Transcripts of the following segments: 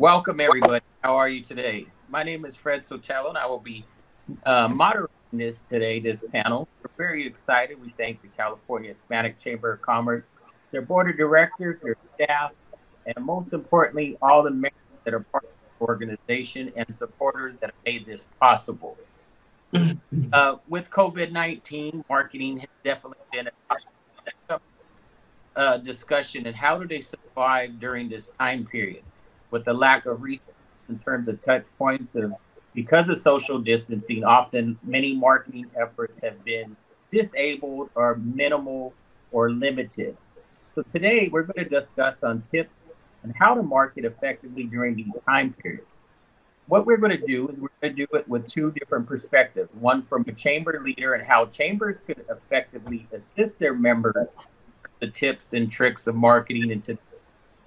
Welcome, everybody. How are you today? My name is Fred Sotelo, and I will be moderating this panel. We're very excited. We thank the California Hispanic Chamber of Commerce, their board of directors, their staff, and most importantly, all the members that are part of the organization and supporters that have made this possible. With COVID-19, marketing has definitely been a discussion, and how do they survive during this time period with the lack of resources in terms of touch points because of social distancing. Often many marketing efforts have been disabled or minimal or limited. So today we're going to discuss on tips on how to market effectively during these time periods. What we're going to do is we're going to do it with two different perspectives, one from a chamber leader and how chambers could effectively assist their members, the tips and tricks of marketing into the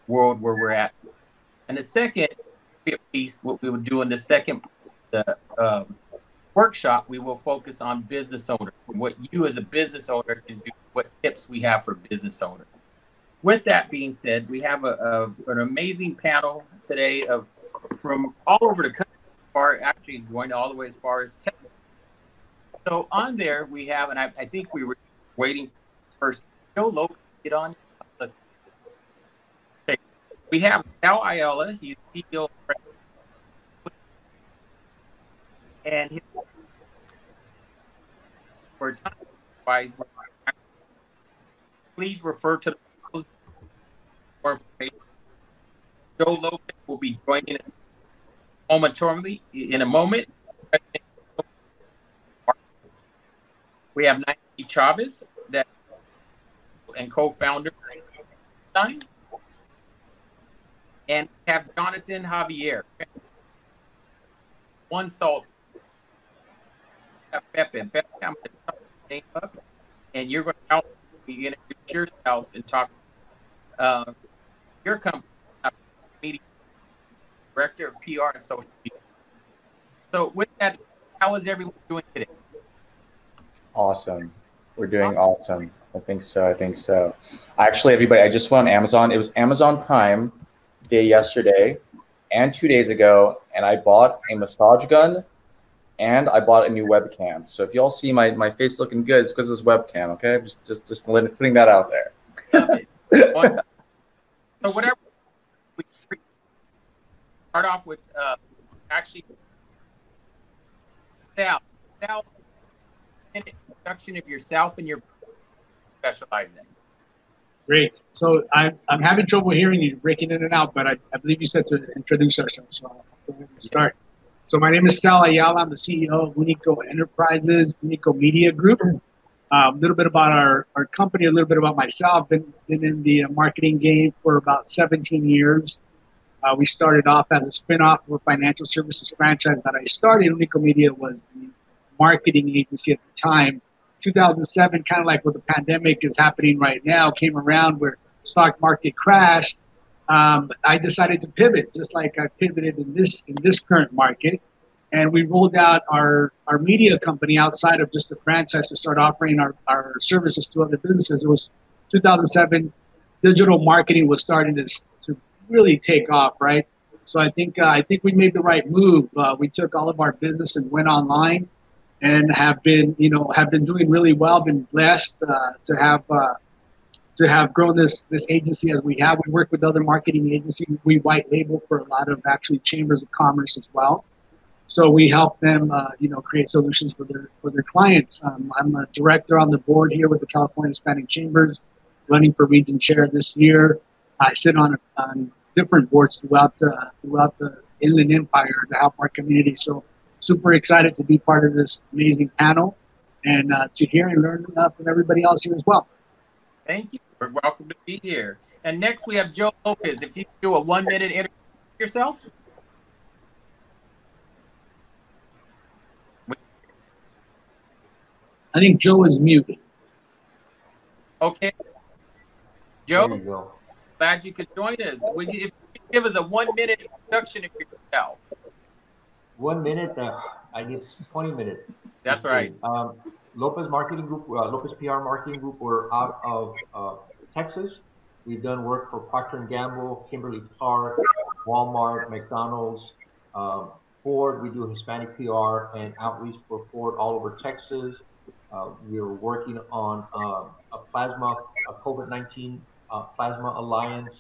world where we're at. And the second piece, what we will do in the second workshop, we will focus on business owners, what you as a business owner can do, what tips we have for business owners. With that being said, we have an amazing panel today from all over the country, actually going all the way as far as Texas. So on there we have, and I think we were waiting for Joe Lopez to get on. We have Sal Ayala, he's CEO, and for time wise, please refer to the more information. Joe Lopez will be joining us momentarily in a moment. We have Nike Chavez, and co-founder, and we have Jonathan Javier, One Salt, Pepe. I'm going to talk your name up, and you're going to help me introduce yourselves and talk your company, media director of PR and social media. So with that, how is everyone doing today? Awesome. We're doing awesome. I think so. Actually, everybody, I just went on Amazon. It was Amazon Prime Day yesterday and 2 days ago, and I bought a massage gun and I bought a new webcam. So if y'all see my face looking good, it's because of this webcam, okay? Just putting that out there. So whatever, we start off with actually Sal, an introduction of yourself and your specialize in. Great. So I'm having trouble hearing you, breaking in and out, but I believe you said to introduce ourselves. So I'll go ahead and start. So my name is Sal Ayala. I'm the CEO of Unico Enterprises, Unico Media Group. A little bit about our company, a little bit about myself. Been in the marketing game for about 17 years. We started off as a spinoff of a financial services franchise that I started. Unico Media was the marketing agency at the time. 2007, kind of like what the pandemic is happening right now, came around where stock market crashed. I decided to pivot, just like I pivoted in this current market, and we rolled out our media company outside of just a franchise to start offering our services to other businesses. It was 2007. Digital marketing was starting to really take off, right? So I think we made the right move. We took all of our business and went online, and have been doing really well. Been blessed to have grown this agency as we have. We work with other marketing agencies. We white label for a lot of actually chambers of commerce as well. So we help them, create solutions for their clients. I'm a director on the board here with the California Hispanic Chambers, running for region chair this year. I sit on different boards throughout the Inland Empire to help our community. So super excited to be part of this amazing panel and to hear and learn from everybody else here as well. Thank you. We're welcome to be here. And next we have Joe Lopez. If you do a 1-minute interview yourself. I think Joe is muted. Okay. Joe, glad you could join us. If you could give us a 1-minute introduction of yourself. 1 minute, I need 20 minutes. That's right. Lopez Marketing Group, Lopez PR Marketing Group, we're out of Texas. We've done work for Procter & Gamble, Kimberly-Clark, Walmart, McDonald's, Ford. We do Hispanic PR and outreach for Ford all over Texas. We're working on a COVID-19 plasma alliance,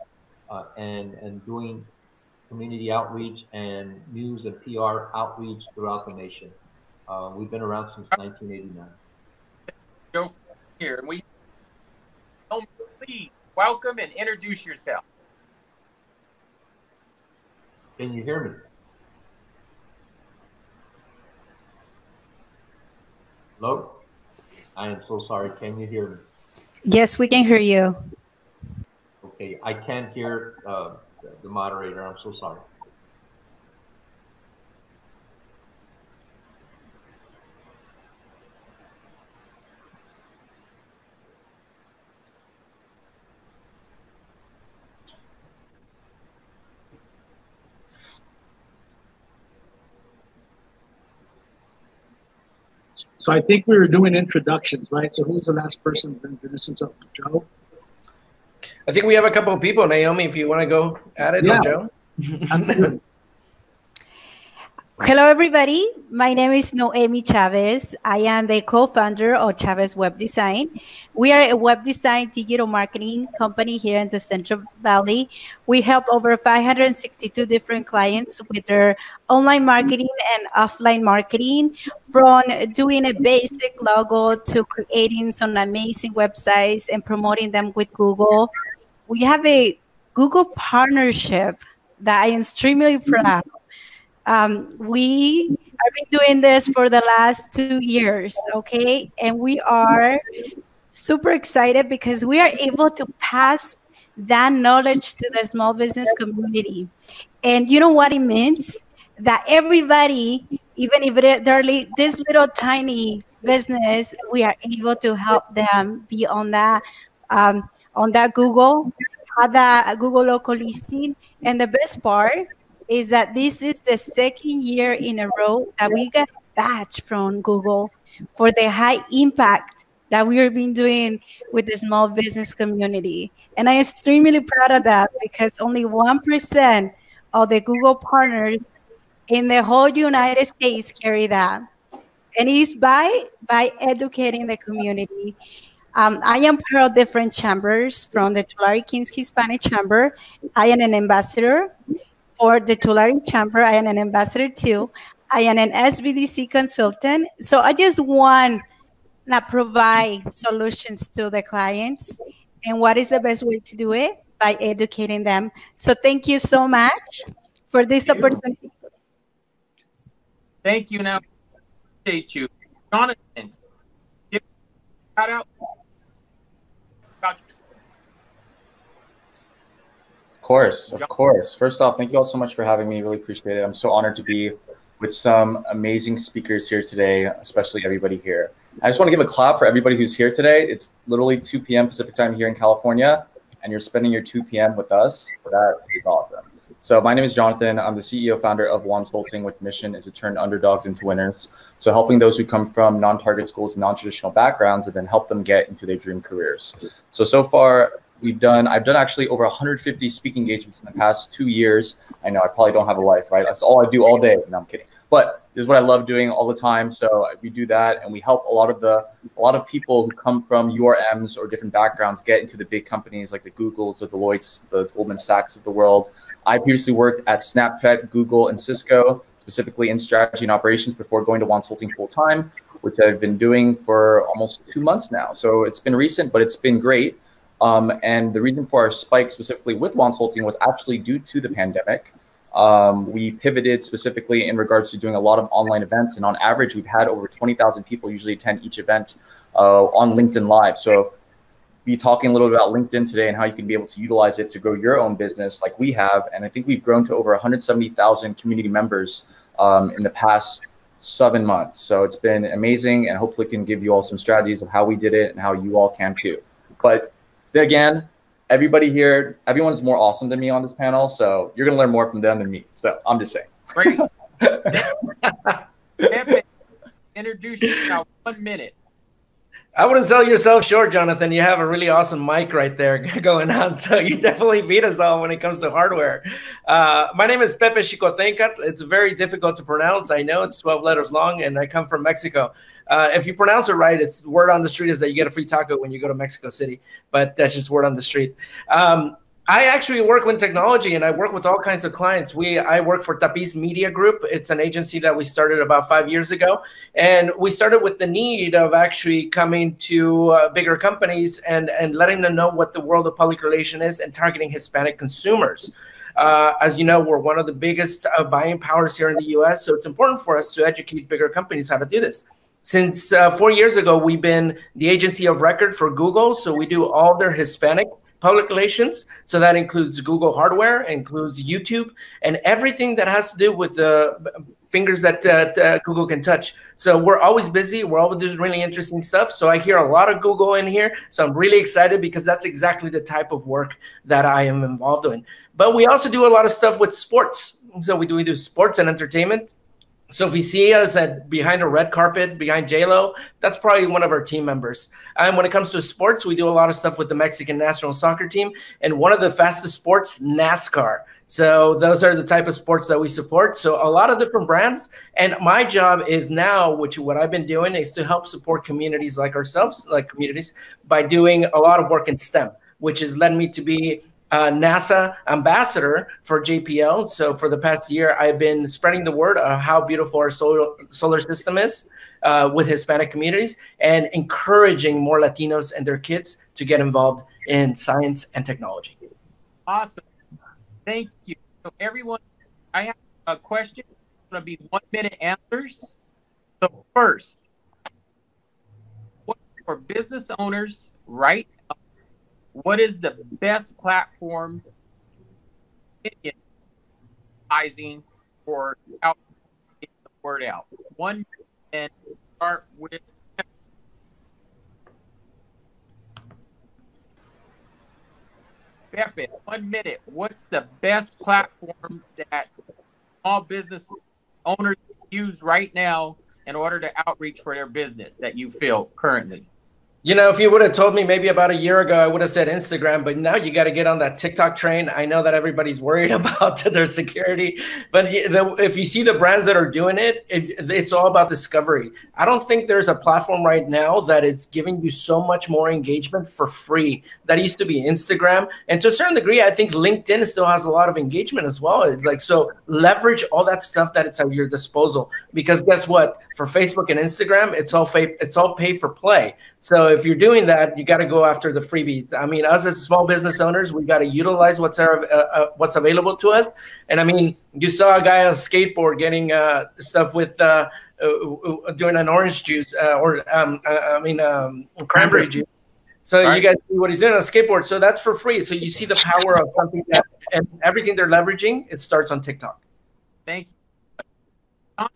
and doing community outreach and news and PR outreach throughout the nation. We've been around since 1989. Joe here, and please welcome and introduce yourself. Can you hear me? Hello? I am so sorry. Can you hear me? Yes, we can hear you. Okay, I can't hear the moderator. I'm so sorry. So I think we were doing introductions, right? So who's the last person to introduce himself? Joe? I think we have a couple of people. Naomi, if you want to go at it, Yeah. or Joe. Hello, everybody. My name is Noemi Chavez. I am the co-founder of Chavez Web Design. We are a web design digital marketing company here in the Central Valley. We help over 562 different clients with their online marketing and offline marketing, from doing a basic logo to creating some amazing websites and promoting them with Google. We have a Google partnership that I am extremely proud. We have been doing this for the last 2 years, okay? And we are super excited because we are able to pass that knowledge to the small business community. And you know what it means? That everybody, even if they're this little tiny business, we are able to help them be on that Google, have that Google local listing. And the best part is that this is the second year in a row that we got a badge from Google for the high impact that we have been doing with the small business community. And I'm extremely proud of that because only 1% of the Google partners in the whole United States carry that. And it's by educating the community. I am part of different chambers from the Tulare Kings Hispanic Chamber. I am an ambassador for the Tulare Chamber. I am an ambassador too. I am an SBDC consultant. So I just want to provide solutions to the clients. And what is the best way to do it? By educating them. So thank you so much for this opportunity. Thank you. Now, appreciate you, Jonathan. Give a shout out about yourself. Of course. First off, thank you all so much for having me. Really appreciate it. I'm so honored to be with some amazing speakers here today, especially everybody here. I just want to give a clap for everybody who's here today. It's literally 2 p.m. Pacific time here in California, and you're spending your 2 p.m. with us. That is awesome. So my name is Jonathan. I'm the CEO founder of Wonsulting, which mission is to turn underdogs into winners. So helping those who come from non-target schools and non-traditional backgrounds and then help them get into their dream careers. So far, I've done actually over 150 speaking engagements in the past 2 years. I know I probably don't have a life, right? That's all I do all day. No, I'm kidding. But this is what I love doing all the time. So we do that, and we help a lot of people who come from URMs or different backgrounds get into the big companies like the Googles, the Deloittes, the Goldman Sachs of the world. I previously worked at Snapchat, Google, and Cisco, specifically in strategy and operations before going to Wonsulting full time, which I've been doing for almost 2 months now. So it's been recent, but it's been great. And the reason for our spike specifically with Wonsulting was actually due to the pandemic. We pivoted specifically in regards to doing a lot of online events. And on average, we've had over 20,000 people usually attend each event on LinkedIn Live. So be talking a little bit about LinkedIn today and how you can be able to utilize it to grow your own business like we have. And I think we've grown to over 170,000 community members in the past 7 months. So it's been amazing, and hopefully can give you all some strategies of how we did it and how you all can too. But again, everybody here, everyone's more awesome than me on this panel, so you're going to learn more from them than me. So I'm just saying. Great. Introduce yourself 1 minute. I wouldn't sell yourself short, Jonathan. You have a really awesome mic right there going on. So you definitely beat us all when it comes to hardware. My name is Pepe Xicotencat. It's very difficult to pronounce. I know it's 12 letters long, and I come from Mexico. If you pronounce it right, it's word on the street is that you get a free taco when you go to Mexico City. But that's just word on the street. I actually work with technology, and I work with all kinds of clients. I work for Tapiz Media Group. It's an agency that we started about 5 years ago. And we started with the need of actually coming to bigger companies and letting them know what the world of public relation is and targeting Hispanic consumers. As you know, we're one of the biggest buying powers here in the US. So it's important for us to educate bigger companies how to do this. Since 4 years ago, we've been the agency of record for Google. So we do all their Hispanic public relations. So that includes Google hardware, includes YouTube, and everything that has to do with the fingers that Google can touch. So we're always busy. We're always doing really interesting stuff. So I hear a lot of Google in here. So I'm really excited because that's exactly the type of work that I am involved in. But we also do a lot of stuff with sports. So we do sports and entertainment. So if you see us behind a red carpet, behind J-Lo, that's probably one of our team members. And when it comes to sports, we do a lot of stuff with the Mexican national soccer team. And one of the fastest sports, NASCAR. So those are the type of sports that we support. So a lot of different brands. And my job is now, what I've been doing is to help support communities like ourselves, by doing a lot of work in STEM, which has led me to be NASA ambassador for JPL. So for the past year, I've been spreading the word of how beautiful our solar system is with Hispanic communities and encouraging more Latinos and their kids to get involved in science and technology. Awesome. Thank you. So everyone, I have a question. It's going to be 1 minute answers. So first, for business owners right now, what is the best platform advertising or out the word out? 1 minute, and start with Pepe. 1 minute. What's the best platform that small business owners use right now in order to outreach for their business that you feel currently? You know, if you would have told me maybe about a year ago, I would have said Instagram, but now you got to get on that TikTok train. I know that everybody's worried about their security, but if you see the brands that are doing it, it's all about discovery. I don't think there's a platform right now that it's giving you so much more engagement for free. That used to be Instagram. And to a certain degree, I think LinkedIn still has a lot of engagement as well. It's like, so leverage all that stuff that it's at your disposal, because guess what? For Facebook and Instagram, it's all pay for play. So if you're doing that, you got to go after the freebies. I mean, us as small business owners, we got to utilize what's available to us. And I mean, you saw a guy on a skateboard getting stuff with doing an orange juice cranberry juice. So you guys see what he's doing on a skateboard. So that's for free. So you see the power of something that, and everything they're leveraging, it starts on TikTok. Thank you. What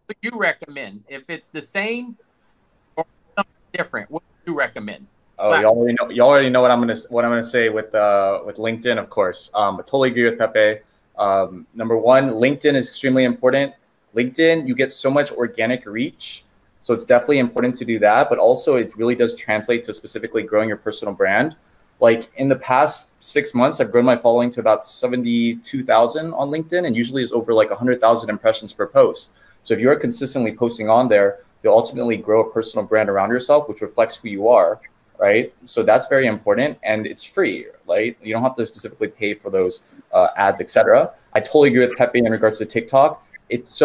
would you recommend? If it's the same or something different, what would you recommend? Oh, you already know what I'm gonna say with LinkedIn, of course. I totally agree with Pepe. Number one, LinkedIn is extremely important. LinkedIn, you get so much organic reach, so it's definitely important to do that. But also, it really does translate to specifically growing your personal brand. Like in the past 6 months, I've grown my following to about 72,000 on LinkedIn, and usually is over like 100,000 impressions per post. So if you're consistently posting on there, you'll ultimately grow a personal brand around yourself, which reflects who you are, right? So that's very important, and it's free, right? You don't have to specifically pay for those ads, etc. I totally agree with Pepe in regards to TikTok. It's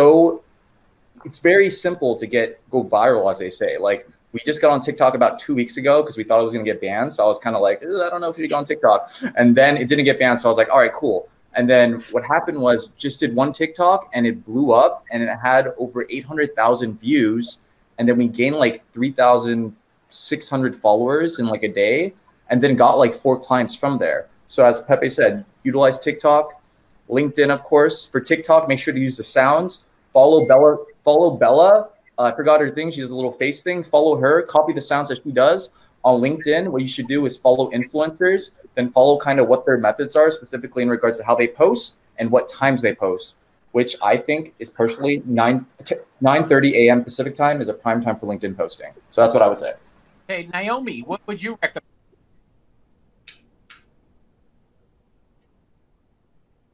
very simple to go viral, as they say. Like, we just got on TikTok about 2 weeks ago because we thought it was going to get banned. So I was kind of like, I don't know if you should go on TikTok. And then it didn't get banned. So I was like, all right, cool. And then what happened was just did one TikTok and it blew up and it had over 800,000 views. And then we gained like 3,600 followers in like a day, and then got like 4 clients from there. So as Pepe said, utilize TikTok, LinkedIn, of course. For TikTok, make sure to use the sounds. Follow Bella. I forgot her thing. She does a little face thing. Follow her, copy the sounds that she does. On LinkedIn, what you should do is follow influencers, then follow kind of what their methods are, specifically in regards to how they post and what times they post, which I think is personally 9:30 a.m. Pacific time is a prime time for LinkedIn posting. So that's what I would say. Hey, Naomi, what would you recommend?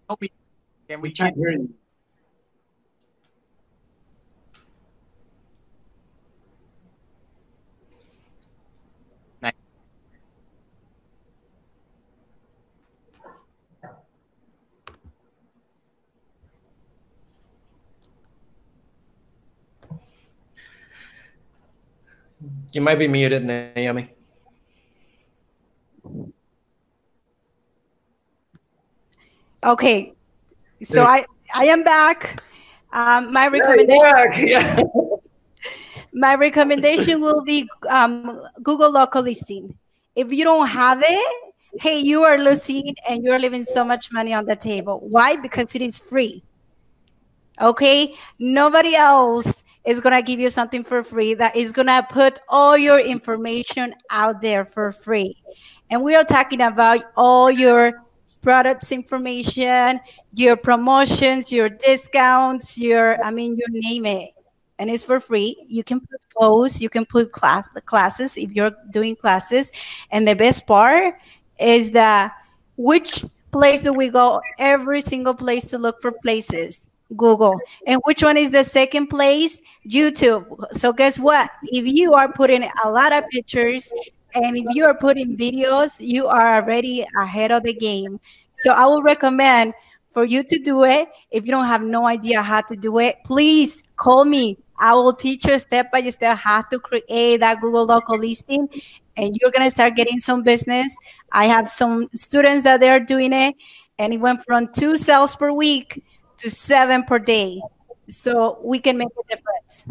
Naomi, can we We can't get hear you. You might be muted, Naomi. Okay, so I am back. My recommendation. Yeah. My recommendation will be Google Local Listing. If you don't have it, hey, you are losing and you're leaving so much money on the table. Why? Because it is free. Okay, nobody else is gonna give you something for free that is gonna put all your information out there for free. And we are talking about all your products information, your promotions, your discounts, I mean, you name it. And it's for free. You can put posts, you can put classes if you're doing classes. And the best part is that which place do we go? Every single place to look for places. Google. And which one is the second place? YouTube. So guess what? If you are putting a lot of pictures and if you are putting videos, you are already ahead of the game. So I would recommend for you to do it. If you don't have no idea how to do it, please call me. I will teach you step by step how to create that Google Local Listing, and you're going to start getting some business. I have some students that they're doing it, and it went from 2 sales per week to 7 per day. So we can make a difference.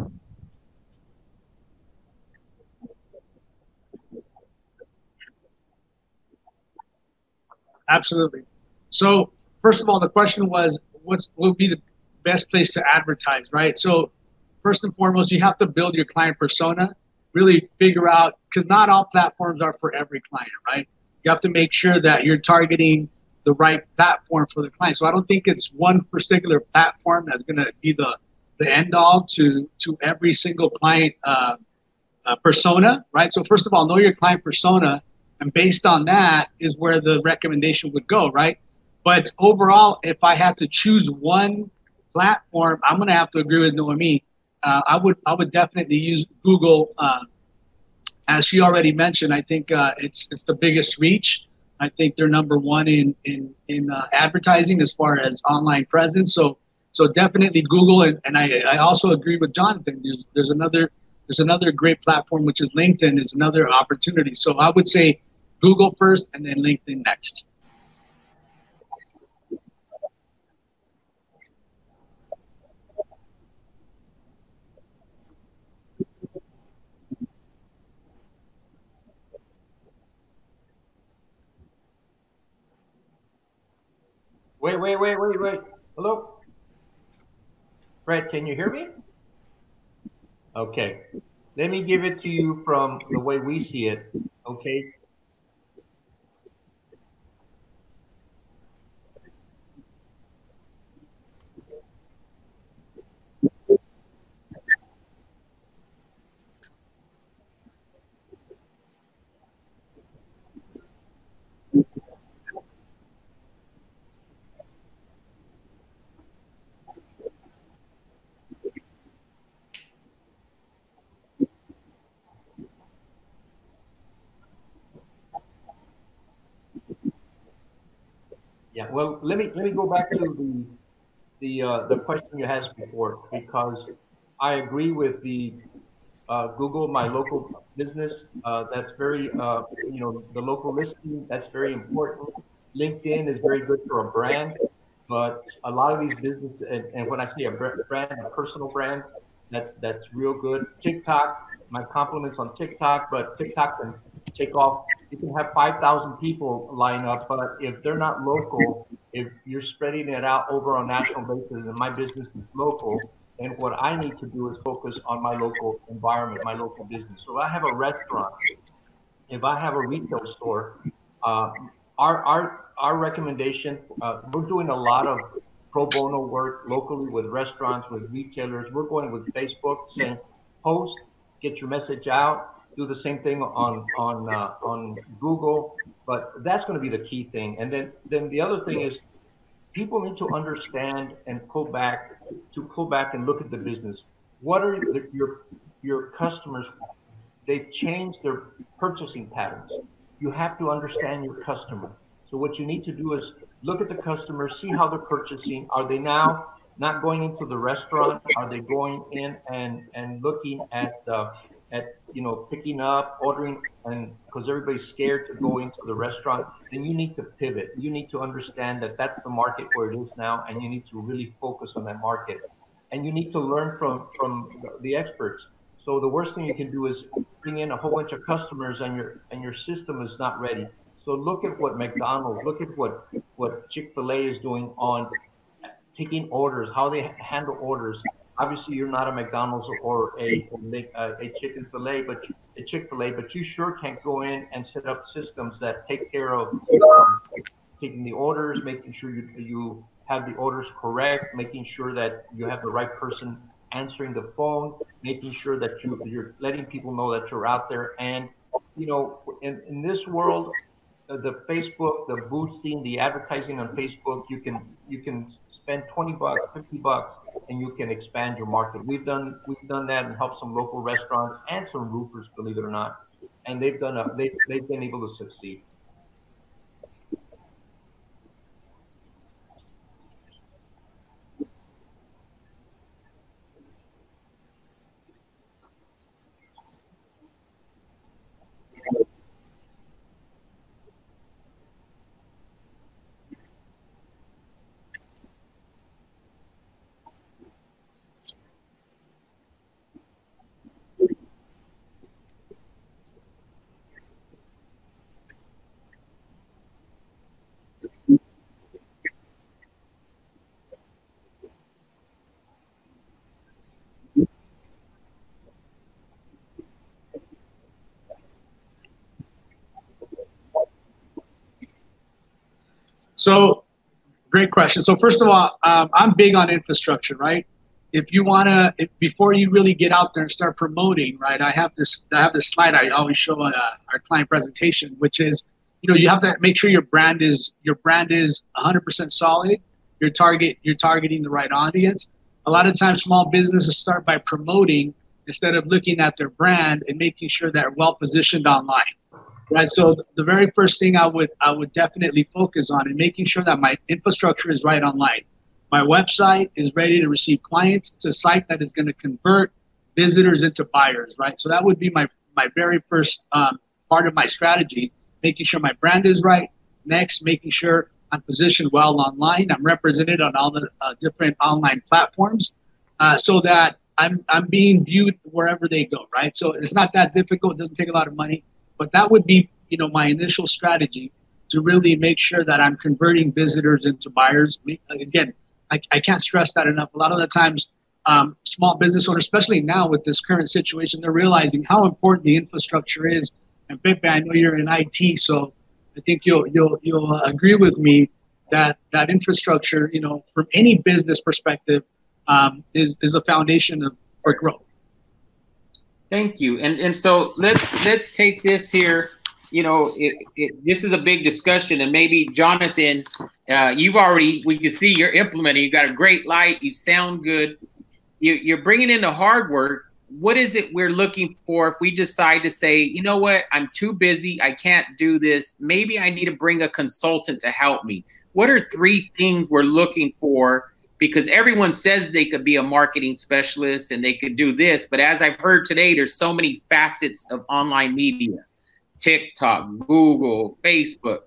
Absolutely. So first of all, the question was, what would be the best place to advertise, right? So first and foremost, you have to build your client persona, really figure out, because not all platforms are for every client, right? You have to make sure that you're targeting the right platform for the client. So I don't think it's one particular platform that's going to be the end all to every single client persona, right? So first of all, know your client persona, and based on that is where the recommendation would go, right? But overall, if I had to choose one platform, I'm going to have to agree with Noemi. I would definitely use Google. As she already mentioned, I think it's the biggest reach. I think they're number one in advertising as far as online presence. So definitely Google, and I also agree with Jonathan. There's another great platform, which is LinkedIn, is another opportunity. So I would say Google first and then LinkedIn next. Wait. Hello? Fred, can you hear me? Okay. Let me give it to you from the way we see it. Okay. Yeah. Well, let me go back to the question you asked before, because I agree with the Google My Local Business. That's very the local listing, that's very important. LinkedIn is very good for a brand, but a lot of these businesses, and when I say a brand, a personal brand, that's real good. TikTok, my compliments on TikTok, but TikTok can take off. You can have 5,000 people line up, but if they're not local, if you're spreading it out over a national basis, and my business is local, and what I need to do is focus on my local environment, my local business. So I have a restaurant. If I have a retail store, our recommendation, we're doing a lot of pro bono work locally with restaurants, with retailers. We're going with Facebook, saying post, get your message out. do the same thing on Google. But that's going to be the key thing. And then the other thing is, people need to understand and pull back and look at the business. What are your customers? They've changed their purchasing patterns. You have to understand your customer. So what you need to do is look at the customer, see how they're purchasing. Are they now not going into the restaurant? Are they going in and looking at picking up, ordering, and because everybody's scared to go into the restaurant, then you need to pivot. You need to understand that that's the market where it is now, and you need to really focus on that market. And you need to learn from the experts. So the worst thing you can do is bring in a whole bunch of customers and your system is not ready. So look at what McDonald's, look at what Chick-fil-A is doing on taking orders, how they handle orders. Obviously, you're not a McDonald's or a Chick-fil-A, but you sure can't go in and set up systems that take care of taking the orders, making sure you have the orders correct, making sure that you have the right person answering the phone, making sure that you're letting people know that you're out there. And in this world, the Facebook, the boosting, the advertising on Facebook, you can spend $20, $50, and you can expand your market. We've done that and helped some local restaurants and some roofers, believe it or not, and they've been able to succeed. So, great question. So first of all, I'm big on infrastructure, right? If you wanna, before you really get out there and start promoting, right? I have this slide I always show on our client presentation, which is, you have to make sure your brand is 100% solid. You're targeting the right audience. A lot of times, small businesses start by promoting instead of looking at their brand and making sure they're well positioned online. Right, so the very first thing I would definitely focus on is making sure that my infrastructure is right online. My website is ready to receive clients. It's a site that is going to convert visitors into buyers, right? So that would be my very first part of my strategy, making sure my brand is right. Next, making sure I'm positioned well online. I'm represented on all the different online platforms so that I'm being viewed wherever they go, right? So it's not that difficult. It doesn't take a lot of money. But that would be, my initial strategy to really make sure that I'm converting visitors into buyers. Again, I can't stress that enough. A lot of the times, small business owners, especially now with this current situation, they're realizing how important the infrastructure is. And Pepe, I know you're in IT, so I think you'll agree with me that infrastructure, from any business perspective, is the foundation for growth. Thank you. And so let's take this here. This is a big discussion, and maybe Jonathan, we can see you're implementing. You got a great light. You sound good. You're bringing in the hard work. What is it we're looking for if we decide to say, you know what, I'm too busy. I can't do this. Maybe I need to bring a consultant to help me. What are 3 things we're looking for? Because everyone says they could be a marketing specialist and they could do this. But as I've heard today, there's so many facets of online media, TikTok, Google, Facebook.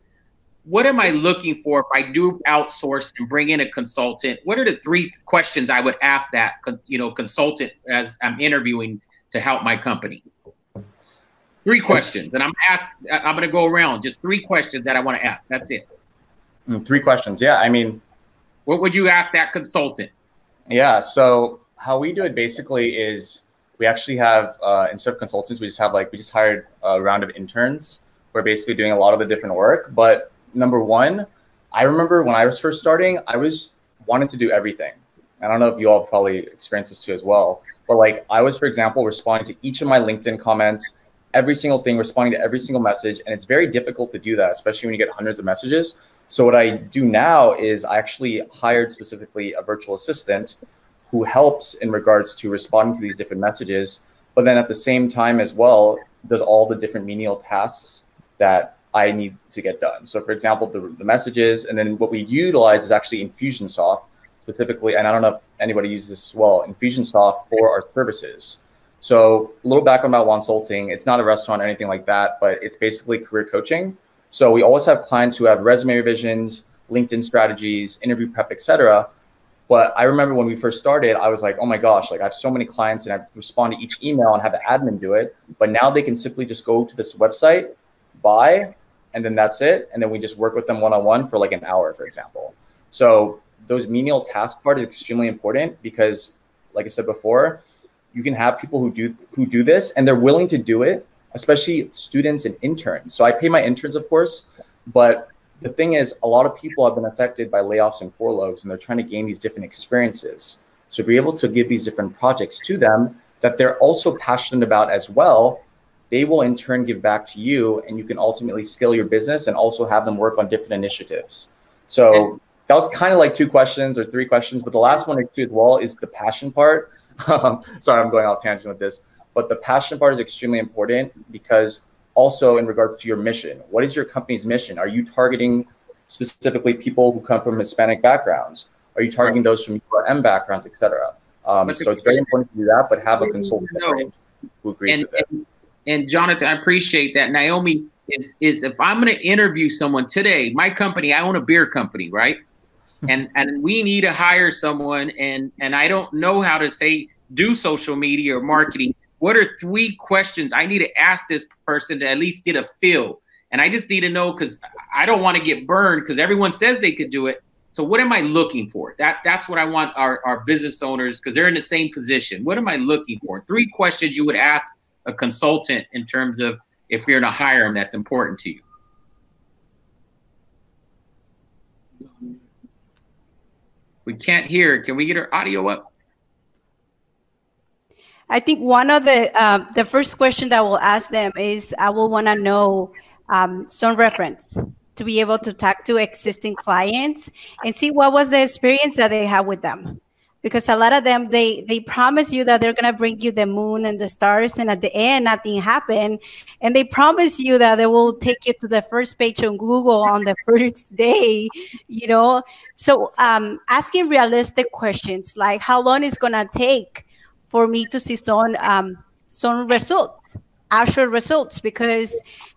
What am I looking for if I do outsource and bring in a consultant? What are the 3 questions I would ask that, consultant as I'm interviewing to help my company? 3 questions. And I'm going to go around just 3 questions that I want to ask. That's it. 3 questions. Yeah. I mean, what would you ask that consultant? Yeah. So how we do it basically is we actually have, instead of consultants, we just hired a round of interns. We're basically doing a lot of the different work. But number 1, I remember when I was first starting, I wanted to do everything. I don't know if you all probably experienced this too as well. But I was, for example, responding to each of my LinkedIn comments every single thing, responding to every single message. And it's very difficult to do that, especially when you get hundreds of messages. So what I do now is I actually hired specifically a virtual assistant who helps in regards to responding to these different messages, but then at the same time as well, does all the different menial tasks that I need to get done. So for example, the messages, and then what we utilize is actually Infusionsoft specifically, and I don't know if anybody uses this as well, Infusionsoft for our services. So a little background about Wansulting, it's not a restaurant or anything like that, but it's basically career coaching. So we always have clients who have resume revisions, LinkedIn strategies, interview prep, etc. But I remember when we first started, I was like, oh my gosh, like I have so many clients and I respond to each email and have the admin do it. But now they can simply just go to this website, buy, and then that's it. And then we just work with them one-on-one for like an hour, for example. So those menial task part is extremely important because, like I said before, you can have people who do this and they're willing to do it, especially students and interns. So I pay my interns, of course, but the thing is a lot of people have been affected by layoffs and furloughs and they're trying to gain these different experiences. So be able to give these different projects to them that they're also passionate about as well, they will in turn give back to you and you can ultimately scale your business and also have them work on different initiatives. So that was kind of like 2 questions or 3 questions, but the last one or 2 as well is the passion part. Sorry, I'm going off tangent with this, but the passion part is extremely important because also in regards to your mission, what is your company's mission? Are you targeting specifically people who come from Hispanic backgrounds? Are you targeting those from URM backgrounds, etc.? So it's very important to do that, but have a consultant who agrees with it. And Jonathan, I appreciate that. Naomi, is if I'm going to interview someone today, my company, I own a beer company, right? and we need to hire someone, and I don't know how to do social media or marketing. What are 3 questions I need to ask this person to at least get a feel? And I just need to know because I don't want to get burned because everyone says they could do it. So what am I looking for? That's what I want our business owners, because they're in the same position. What am I looking for? 3 questions you would ask a consultant in terms of if you're going to hire them that's important to you. We can't hear. Can we get our audio up? I think one of the first question that we'll ask them is I will want to know some reference to be able to talk to existing clients and see what was the experience that they had with them. Because a lot of them, they promise you that they're going to bring you the moon and the stars, and at the end, nothing happened. And they promise you that they will take you to the first page on Google on the first day, you know? So asking realistic questions, like how long is going to take for me to see some results, actual results, because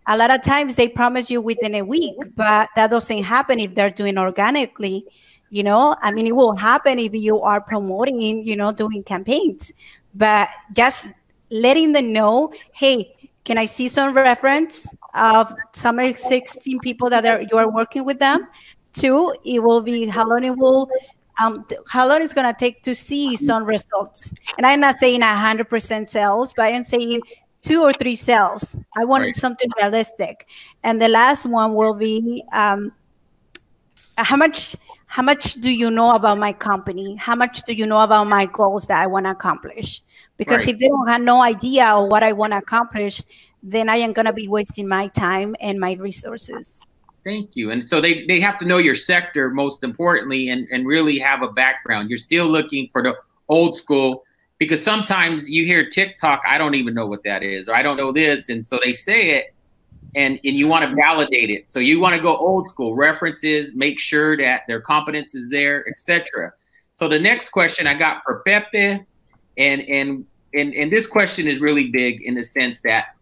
a lot of times they promise you within a week, but that doesn't happen if they're doing organically. You know, I mean, it will happen if you are promoting, you know, doing campaigns, but just letting them know, hey, can I see some reference of some existing people that you are working with them? 2, it will be how long it's going to take to see some results. And I'm not saying 100% sales, but I'm saying 2 or 3 sales. I want something realistic. And the last one will be how much do you know about my company? How much do you know about my goals that I want to accomplish? Because if they don't have no idea of what I want to accomplish, then I am going to be wasting my time and my resources. Thank you. And so they have to know your sector, most importantly, and really have a background. You're still looking for the old school, because sometimes you hear TikTok, I don't even know what that is, or I don't know this. And so they say it, and you want to validate it. So you want to go old school, references, make sure that their competence is there, etc. So the next question I got for Pepe, and this question is really big in the sense that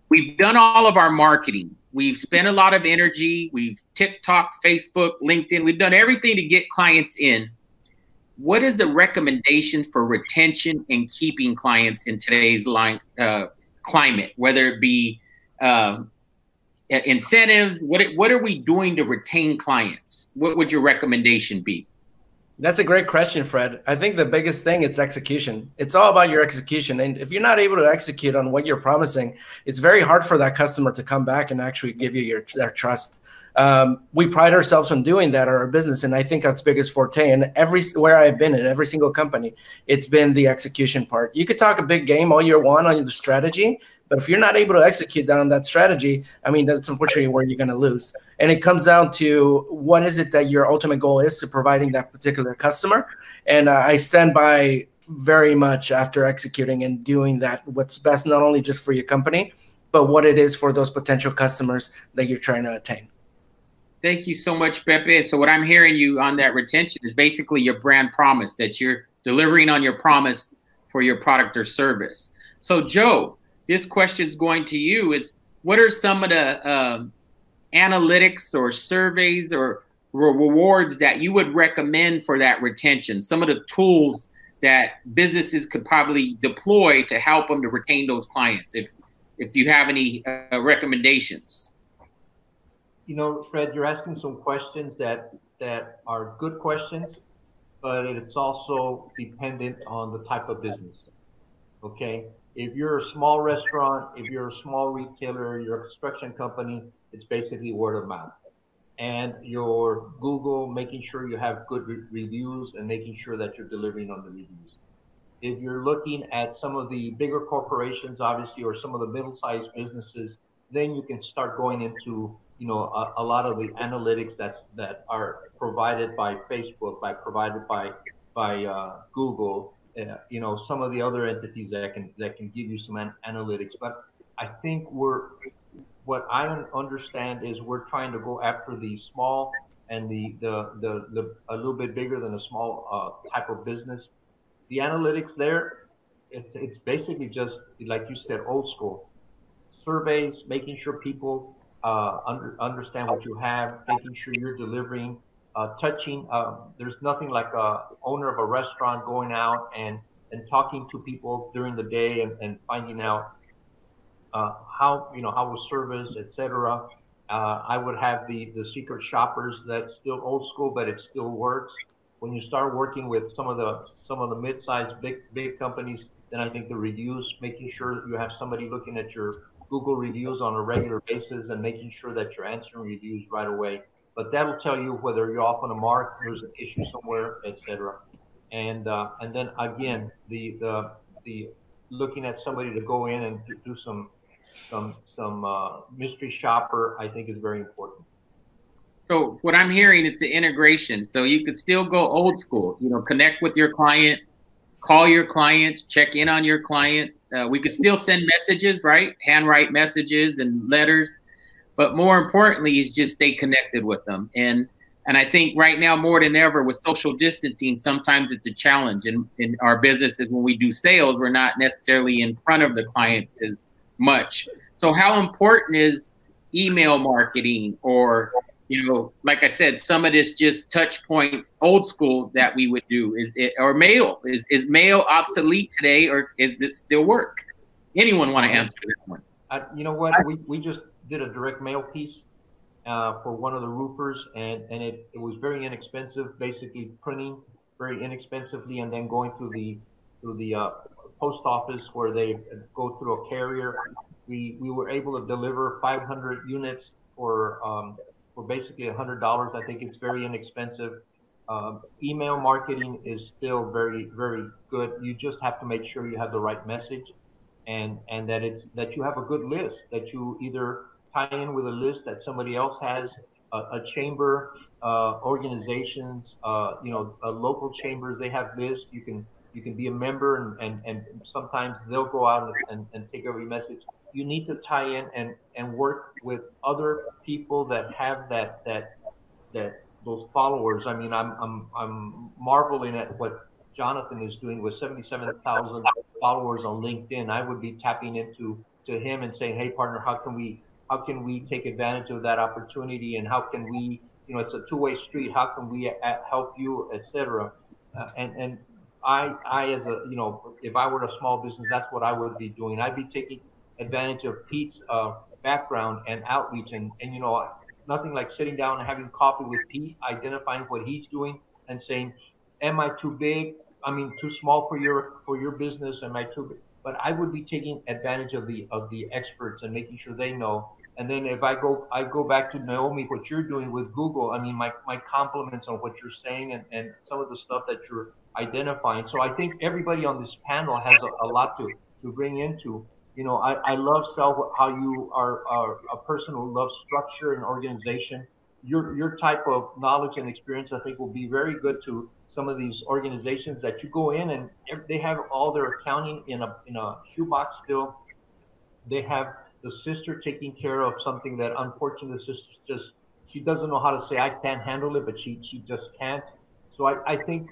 we've done all of our marketing. We've spent a lot of energy. We've TikTok, Facebook, LinkedIn. We've done everything to get clients in. What is the recommendations for retention and keeping clients in today's climate, whether it be incentives? What are we doing to retain clients? What would your recommendation be? That's a great question, Fred. I think the biggest thing is execution. It's all about your execution. And if you're not able to execute on what you're promising, it's very hard for that customer to come back and actually give you their trust. We pride ourselves on doing that in our business, and I think that's biggest forte. And everywhere I've been in every single company, it's been the execution part. You could talk a big game all year long on the strategy, but if you're not able to execute down that strategy, I mean, that's unfortunately where you're going to lose. And it comes down to what is it that your ultimate goal is to providing that particular customer. And I stand by very much after executing and doing that, what's best not only just for your company, but what it is for those potential customers that you're trying to attain. Thank you so much, Pepe. So what I'm hearing you on that retention is basically your brand promise, that you're delivering on your promise for your product or service. So Joe, this question is going to you. Is what are some of the analytics or surveys or rewards that you would recommend for that retention? Some of the tools that businesses could probably deploy to help them to retain those clients, if you have any recommendations. You know, Fred, you're asking some questions that are good questions, but it's also dependent on the type of business. Okay, if you're a small restaurant, if you're a small retailer, you're a construction company, it's basically word of mouth. And your Google, making sure you have good reviews and making sure that you're delivering on the reviews. If you're looking at some of the bigger corporations, obviously, or some of the middle-sized businesses, then you can start going into, you know, a lot of the analytics that are provided by Facebook, provided by Google, you know, some of the other entities that can give you some analytics. But I think what I understand is we're trying to go after the small and the a little bit bigger than a small type of business. The analytics there, it's basically just like you said, old school surveys, making sure people understand what you have, making sure you're delivering, touching. There's nothing like a owner of a restaurant going out and talking to people during the day and finding out how was service, etc. I would have the secret shoppers. That's still old school, but it still works. When you start working with some of the mid-sized big companies, then I think the reviews, making sure that you have somebody looking at your Google reviews on a regular basis and making sure that you're answering reviews right away. But that'll tell you whether you're off on a mark, there's an issue somewhere, etc. And then again, the looking at somebody to go in and do some mystery shopper, I think is very important. So what I'm hearing, it's the integration. So you could still go old school, you know, connect with your client, call your clients, check in on your clients. We could still send messages, right? Handwrite messages and letters. But more importantly is just stay connected with them. And I think right now more than ever with social distancing, sometimes it's a challenge in our businesses. When we do sales, we're not necessarily in front of the clients as much. So how important is email marketing, or, you know, like I said, some of this just touch points, old school that we would do? Or mail? Is mail obsolete today, or is it still work? Anyone want to answer that one? You know what? We just did a direct mail piece for one of the roofers, and it was very inexpensive, basically printing very inexpensively and then going through the post office where they go through a carrier. We were able to deliver 500 units for basically $100. I think it's very inexpensive. Email marketing is still very, very good. You just have to make sure you have the right message, and that you have a good list, that you either tie in with a list that somebody else has, a chamber, organizations, local chambers, they have lists. You can be a member, and sometimes they'll go out and take every message. You need to tie in and work with other people that have those followers. I mean, I'm marveling at what Jonathan is doing with 77,000 followers on LinkedIn. I would be tapping into him and saying, hey partner, how can we take advantage of that opportunity, and how can we, it's a two-way street, how can we help you, etc. And I as a, if I were a small business, that's what I would be doing. I'd be taking advantage of Pete's background and outreach, and nothing like sitting down and having coffee with Pete, identifying what he's doing and saying, am I too big? I mean, too small for your business? Am I too big? But I would be taking advantage of the experts and making sure they know And then if I go back to Naomi, what you're doing with Google, I mean, my compliments on what you're saying and some of the stuff that you're identifying. So I think everybody on this panel has a lot to bring into. You know, I love, Sal, how you are a person who loves structure and organization. Your type of knowledge and experience, I think, will be very good to some of these organizations that you go in and they have all their accounting in a shoebox still. They have the sister taking care of something that unfortunately the sister she doesn't know how to say, I can't handle it, but she just can't. So I think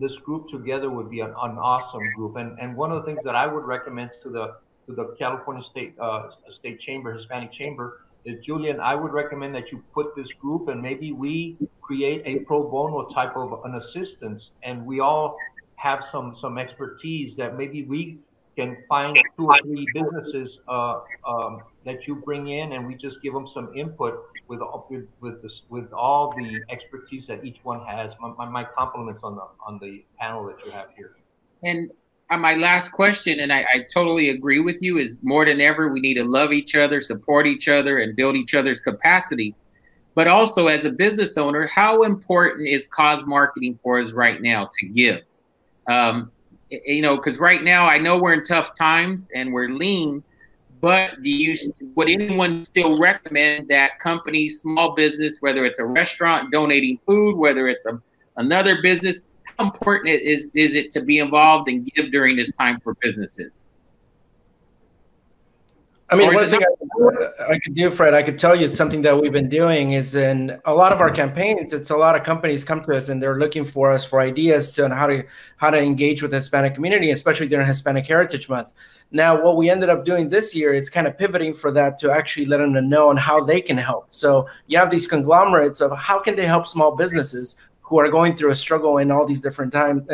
this group together would be an awesome group. And one of the things that I would recommend to the California State Chamber, Hispanic Chamber, is, Julian, I would recommend that you put this group and maybe we create a pro bono type of an assistance, and we all have some expertise that maybe we can find 2 or 3 businesses that you bring in, and we just give them some input with all the expertise that each one has. My compliments on the panel that you have here. And my last question, and I totally agree with you, is more than ever we need to love each other, support each other, and build each other's capacity. But also, as a business owner, how important is cause marketing for us right now to give? You know, because right now I know we're in tough times and we're lean, but would anyone still recommend that companies, small business, whether it's a restaurant donating food, whether it's another business, how important is it to be involved and give during this time for businesses? I mean, one thing I could do, Fred, I could tell you it's something that we've been doing is in a lot of our campaigns, it's a lot of companies come to us and they're looking for us for ideas on how to engage with the Hispanic community, especially during Hispanic Heritage Month. Now, what we ended up doing this year, it's kind of pivoting for that to actually let them know on how they can help. So you have these conglomerates of how can they help small businesses who are going through a struggle in all these different times,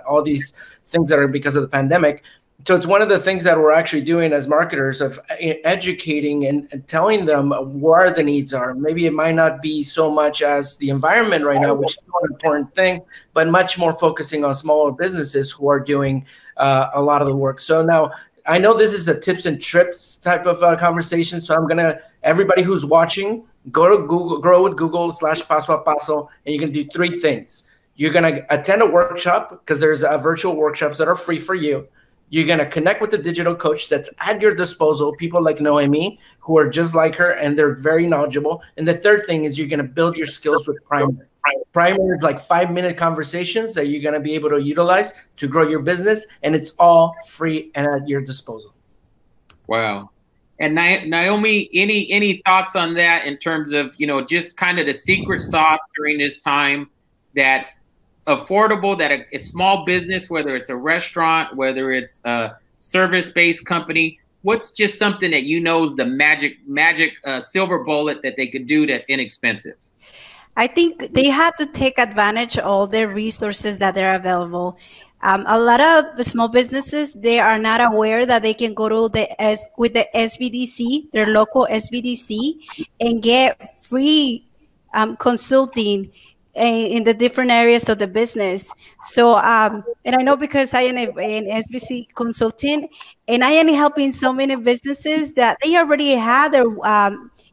all these things that are because of the pandemic. So it's one of the things that we're actually doing as marketers of educating and telling them where the needs are. Maybe it might not be so much as the environment right now, which is an important thing, but much more focusing on smaller businesses who are doing a lot of the work. So now I know this is a tips and trips type of conversation. So I'm going to, everybody who's watching, go to Google, Grow with Google /Paso a Paso, and you can do 3 things. You're going to attend a workshop because there's virtual workshops that are free for you. You're going to connect with a digital coach that's at your disposal, people like Noemi, who are just like her, and they're very knowledgeable. And the third thing is you're going to build your skills with Primer. Primer is like 5-minute conversations that you're going to be able to utilize to grow your business, and it's all free and at your disposal. Wow. And Naomi, any thoughts on that in terms of, you know, just kind of the secret sauce during this time that's affordable, that a small business, whether it's a restaurant, whether it's a service-based company, what's just something that you know is the magic silver bullet that they could do that's inexpensive? I think they have to take advantage of all the resources that are available. A lot of small businesses, they are not aware that they can go to with the SBDC, their local SBDC, and get free consulting in the different areas of the business. So, and I know because I am an SBC consultant, and I am helping so many businesses that they already have their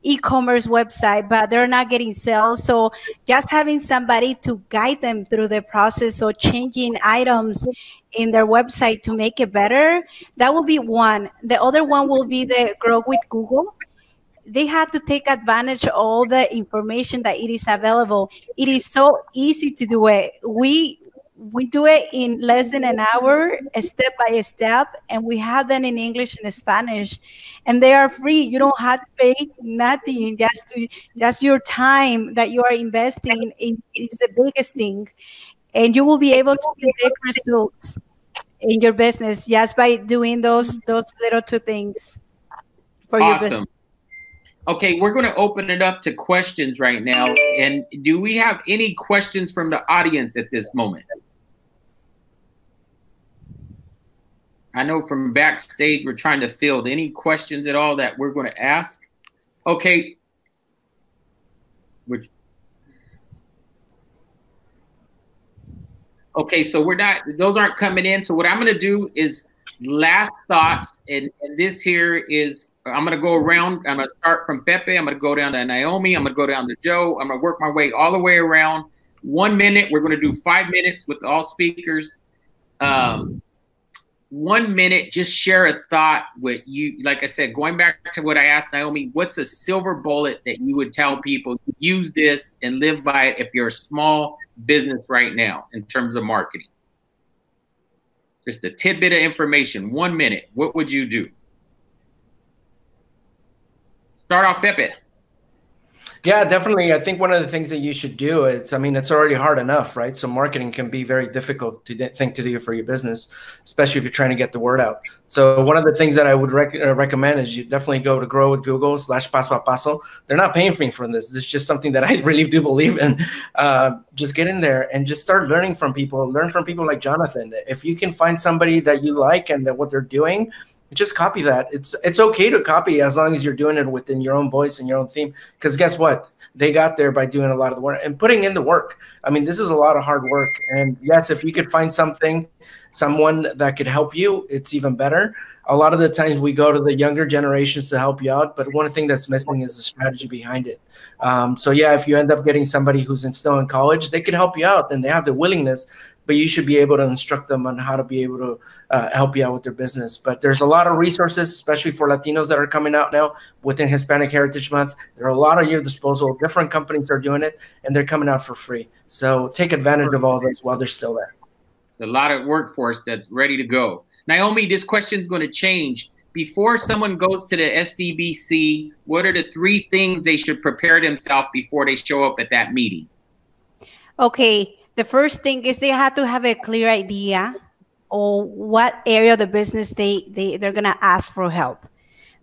e-commerce website, but they're not getting sales. So just having somebody to guide them through the process of changing items in their website to make it better, that will be one. The other one will be the Grow with Google. They have to take advantage of all the information that it is available. It is so easy to do it. We do it in less than an hour, step by step, and we have them in English and Spanish, and they are free. You don't have to pay nothing. Just your time that you are investing is the biggest thing, and you will be able to see big results in your business just by doing those little 2 things for your business. Awesome. Okay, we're going to open it up to questions right now. And do we have any questions from the audience at this moment? I know from backstage we're trying to field any questions at all that we're going to ask. Okay. Okay, so those aren't coming in. So what I'm going to do is last thoughts, and this here is I'm going to go around. I'm going to start from Pepe. I'm going to go down to Naomi. I'm going to go down to Joe. I'm going to work my way all the way around. 1 minute. We're going to do 5 minutes with all speakers. 1 minute, just share a thought with you. Like I said, going back to what I asked Naomi, what's a silver bullet that you would tell people, use this and live by it if you're a small business right now in terms of marketing? Just a tidbit of information, 1 minute. What would you do? Start off, Pepe. Yeah, definitely. I think one of the things that you should do is, I mean, it's already hard enough, right? So marketing can be very difficult to do for your business, especially if you're trying to get the word out. So one of the things that I would recommend is you definitely go to Grow with Google /Paso a Paso. They're not paying for me for this. This is just something that I really do believe in. Just get in there and just start learning from people. Learn from people like Jonathan. If you can find somebody that you like and that what they're doing, just copy that. It's okay to copy as long as you're doing it within your own voice and your own theme. Because guess what? They got there by doing a lot of the work and putting in the work. I mean, this is a lot of hard work. And yes, if you could find someone that could help you, it's even better. A lot of the times we go to the younger generations to help you out, but one thing that's missing is the strategy behind it. So yeah, if you end up getting somebody who's still in college, they could help you out and they have the willingness, but you should be able to instruct them on how to be able to help you out with their business. But there's a lot of resources, especially for Latinos that are coming out now within Hispanic Heritage Month. There are a lot at your disposal. Different companies are doing it, and they're coming out for free. So take advantage of all those while they're still there. A lot of workforce that's ready to go. Naomi, this question is going to change. Before someone goes to the SDBC, what are the 3 things they should prepare themselves before they show up at that meeting? Okay. The first thing is they have to have a clear idea of what area of the business they're gonna ask for help,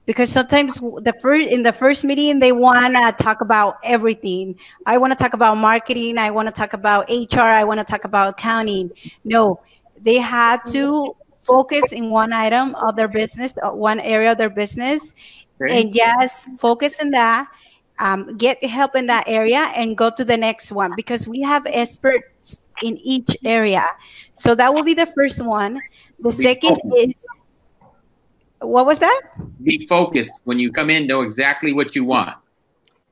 because sometimes in the first meeting they wanna talk about everything. I want to talk about marketing. I want to talk about HR. I want to talk about accounting. No, they had to focus in one item of their business, one area of their business, and yes, focus in that. Get help in that area and go to the next one, because we have experts in each area. So that will be the first one. The second is, what was that? Be focused. When you come in, know exactly what you want.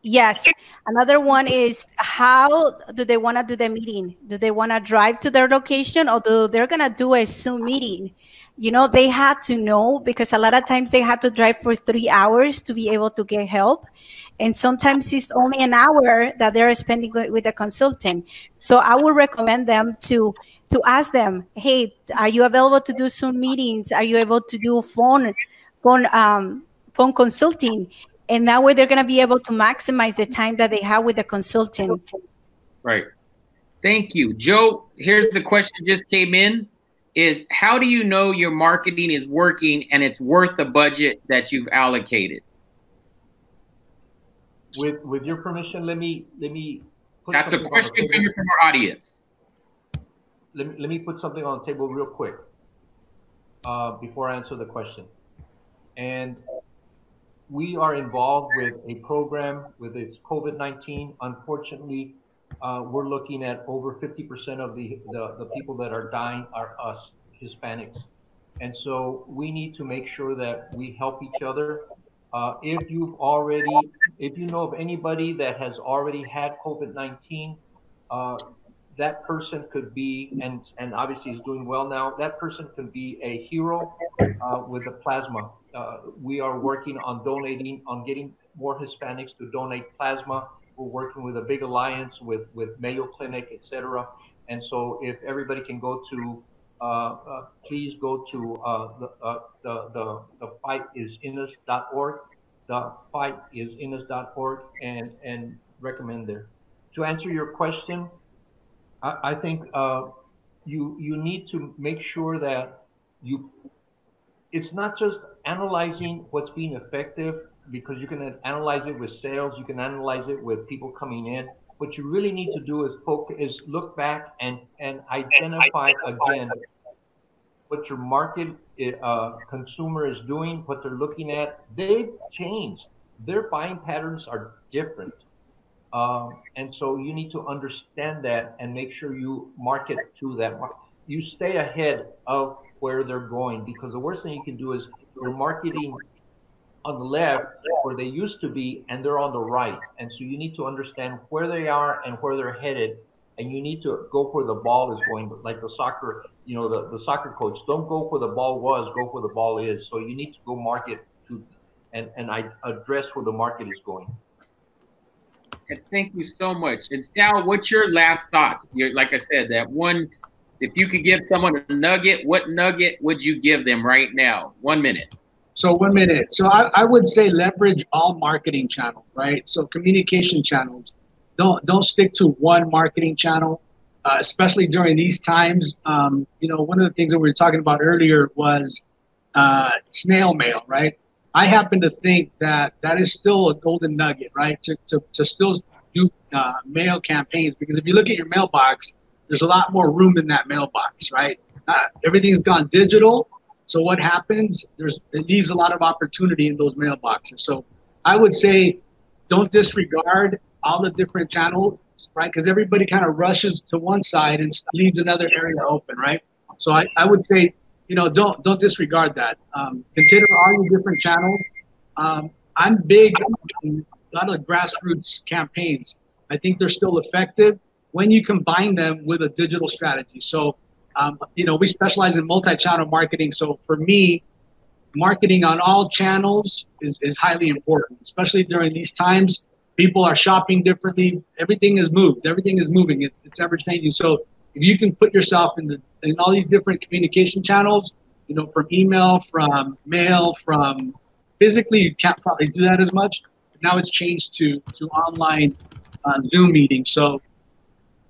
Yes. Another one is, how do they want to do the meeting? Do they want to drive to their location, or they're going to do a Zoom meeting? You know, they had to know, because a lot of times they had to drive for 3 hours to be able to get help. And sometimes it's only an hour that they're spending with a consultant. So I would recommend them to ask them, hey, are you available to do Zoom meetings? Are you able to do phone consulting? And that way they're going to be able to maximize the time that they have with the consultant. Right. Thank you. Joe, here's the question that just came in, is how do you know your marketing is working and it's worth the budget that you've allocated? With your permission, let me put that's a question coming from our audience. Let me put something on the table real quick before I answer the question. And we are involved with a program with its COVID-19. Unfortunately, we're looking at over 50% of the people that are dying are us, Hispanics. And so we need to make sure that we help each other. If you know of anybody that has already had COVID-19, that person could be, and obviously is doing well now, that person can be a hero with the plasma. We are working on getting more Hispanics to donate plasma. We're working with a big alliance with Mayo Clinic, etc. And so if everybody can go to, please go to the fightisinus.org, thefightisinus.org, and recommend there. To answer your question, I think you need to make sure that it's not just analyzing what's being effective, because you can analyze it with sales, you can analyze it with people coming in. What you really need to do is look back and identify again what your market consumer is doing, what they're looking at. They've changed. Their buying patterns are different. And so you need to understand that and make sure you market to that. You stay ahead of where they're going, because the worst thing you can do is you're marketing on the left where they used to be, and they're on the right. And so you need to understand where they are and where they're headed, and you need to go where the ball is going. Like the soccer, you know, the soccer coach, don't go where the ball was, go where the ball is. So you need to go market to, and I address where the market is going. And thank you so much. And Sal, what's your last thoughts? Like I said, that one, if you could give someone a nugget, what nugget would you give them right now? 1 minute. So 1 minute. So I would say leverage all marketing channels, right? So communication channels. Don't stick to one marketing channel, especially during these times. You know, one of the things that we were talking about earlier was snail mail, right? I happen to think that is still a golden nugget, right? To still do mail campaigns, because if you look at your mailbox, there's a lot more room in that mailbox, right? Everything's gone digital. So what happens? It leaves a lot of opportunity in those mailboxes. So I would say don't disregard all the different channels, right? Because everybody kind of rushes to one side and leaves another area open, right? So I would say, you know, don't disregard that. Consider all your different channels. I'm big on a lot of grassroots campaigns. I think they're still effective when you combine them with a digital strategy. So, you know, we specialize in multi-channel marketing. So for me, marketing on all channels is highly important, especially during these times. People are shopping differently. Everything is moved. Everything is moving. It's ever changing. So if you can put yourself in all these different communication channels, you know, from email, from mail, from physically, you can't probably do that as much. Now it's changed to online Zoom meetings. So,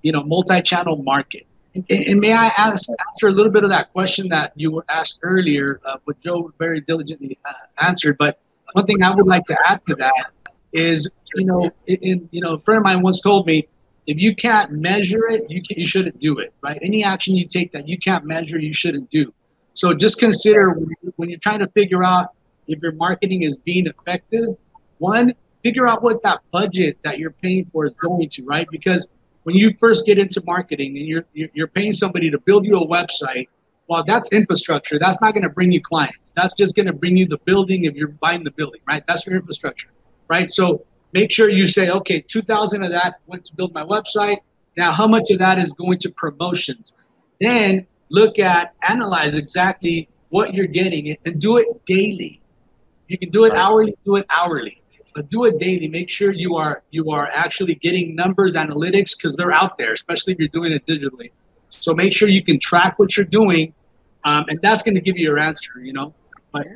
you know, multi-channel market. And may I answer a little bit of that question that you were asked earlier, what Joe very diligently answered. But one thing I would like to add to that is, you know, a friend of mine once told me, if you can't measure it, you shouldn't do it, right? Any action you take that you can't measure, you shouldn't do. So just consider when you're trying to figure out if your marketing is being effective, one, figure out what that budget that you're paying for is going to, right? Because when you first get into marketing and you're paying somebody to build you a website, well, that's infrastructure. That's not going to bring you clients. That's just going to bring you the building if you're buying the building, right? That's your infrastructure, right? So make sure you say, okay, 2,000 of that went to build my website. Now, how much of that is going to promotions? Then analyze exactly what you're getting and do it daily. You can do it hourly, do it hourly. But do it daily. Make sure you are actually getting numbers, analytics, because they're out there, especially if you're doing it digitally. So make sure you can track what you're doing, and that's going to give you your answer, you know. But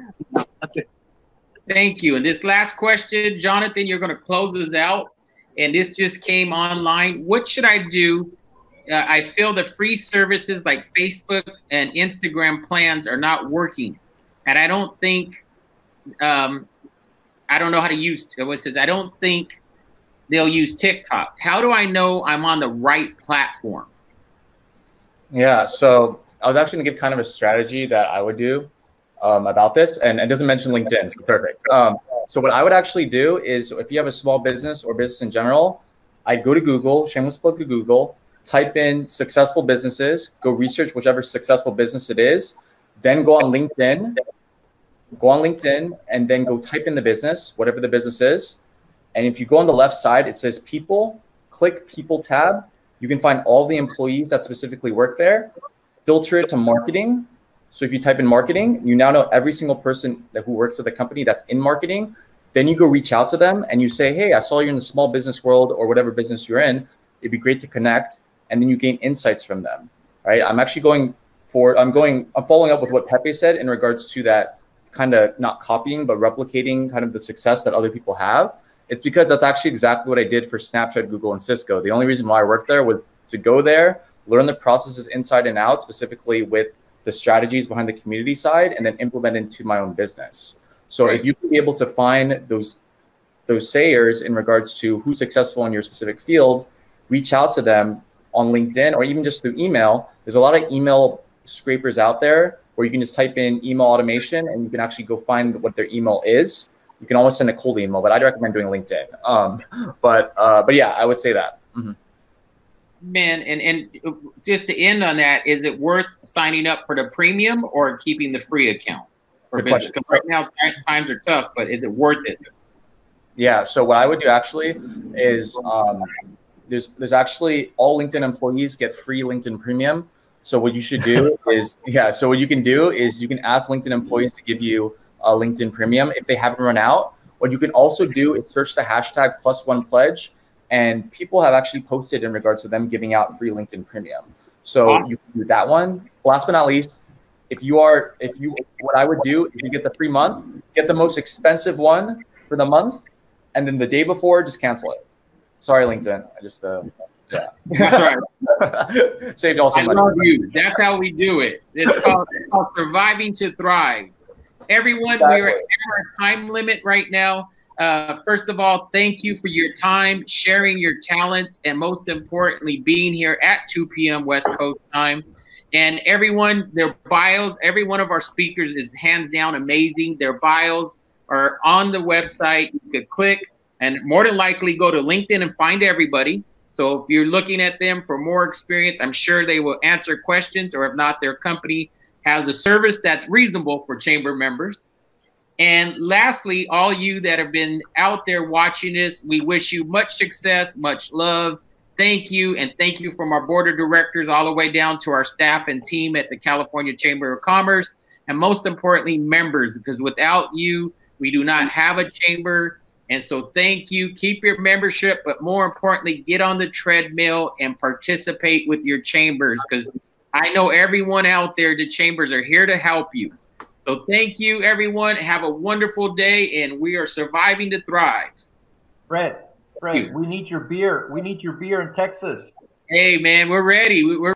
that's it. Thank you. And this last question, Jonathan, you're going to close us out. And this just came online. What should I do? I feel the free services like Facebook and Instagram plans are not working. And I don't think, I don't know how to use what says. I don't think they'll use TikTok. How do I know I'm on the right platform? Yeah, so I was actually gonna give kind of a strategy that I would do about this, and it doesn't mention LinkedIn, so perfect. So what I would actually do is, if you have a small business or business in general, I'd go to Google, shameless plug to Google, type in successful businesses, go research whichever successful business it is, then go on LinkedIn, and then go type in the business, whatever the business is. And if you go on the left side, it says people, click people tab. You can find all the employees that specifically work there, filter it to marketing. So if you type in marketing, you now know every single person who works at the company that's in marketing. Then you go reach out to them and you say, hey, I saw you're in the small business world or whatever business you're in. It'd be great to connect. And then you gain insights from them, right? I'm following up with what Pepe said in regards to that, kind of not copying, but replicating kind of the success that other people have. It's because that's actually exactly what I did for Snapchat, Google, and Cisco. The only reason why I worked there was to go there, learn the processes inside and out, specifically with the strategies behind the community side, and then implement into my own business. So if you can be able to find those sayers in regards to who's successful in your specific field, reach out to them on LinkedIn or even just through email. There's a lot of email scrapers out there where you can just type in email automation and you can actually go find what their email is. You can always send a cold email, but I'd recommend doing LinkedIn. But yeah, I would say that. Mm-hmm. Man, and just to end on that, is it worth signing up for the premium or keeping the free account? for business? Because right now times are tough, but is it worth it? Yeah. So what I would do actually is there's actually all LinkedIn employees get free LinkedIn Premium. So what you should do is So what you can do is you can ask LinkedIn employees to give you a LinkedIn Premium if they haven't run out. What you can also do is search the hashtag +1pledge, and people have actually posted in regards to them giving out free LinkedIn Premium. So you can do that one. Last but not least, what I would do is you get the free month, get the most expensive one for the month, and then the day before, just cancel it. Sorry, LinkedIn. I just That's right. saved all some money. I love you. That's how we do it. It's called surviving to thrive. Everyone, Exactly. we are at our time limit right now. First of all, thank you for your time, sharing your talents, and most importantly, being here at 2 p.m. West Coast time. And everyone, their bios, every one of our speakers is hands down amazing. Their bios are on the website. You could click and more than likely go to LinkedIn and find everybody. So if you're looking at them for more experience, I'm sure they will answer questions, or if not, their company has a service that's reasonable for chamber members. And lastly, all you that have been out there watching this, we wish you much success, much love. Thank you. And thank you from our board of directors all the way down to our staff and team at the California Chamber of Commerce. And most importantly, members, because without you, we do not have a chamber. And so thank you. Keep your membership, but more importantly, get on the treadmill and participate with your chambers, because I know everyone out there, the chambers are here to help you. So thank you, everyone. Have a wonderful day, and we are surviving to thrive. Fred, we need your beer. We need your beer in Texas. Hey, man, we're ready. We're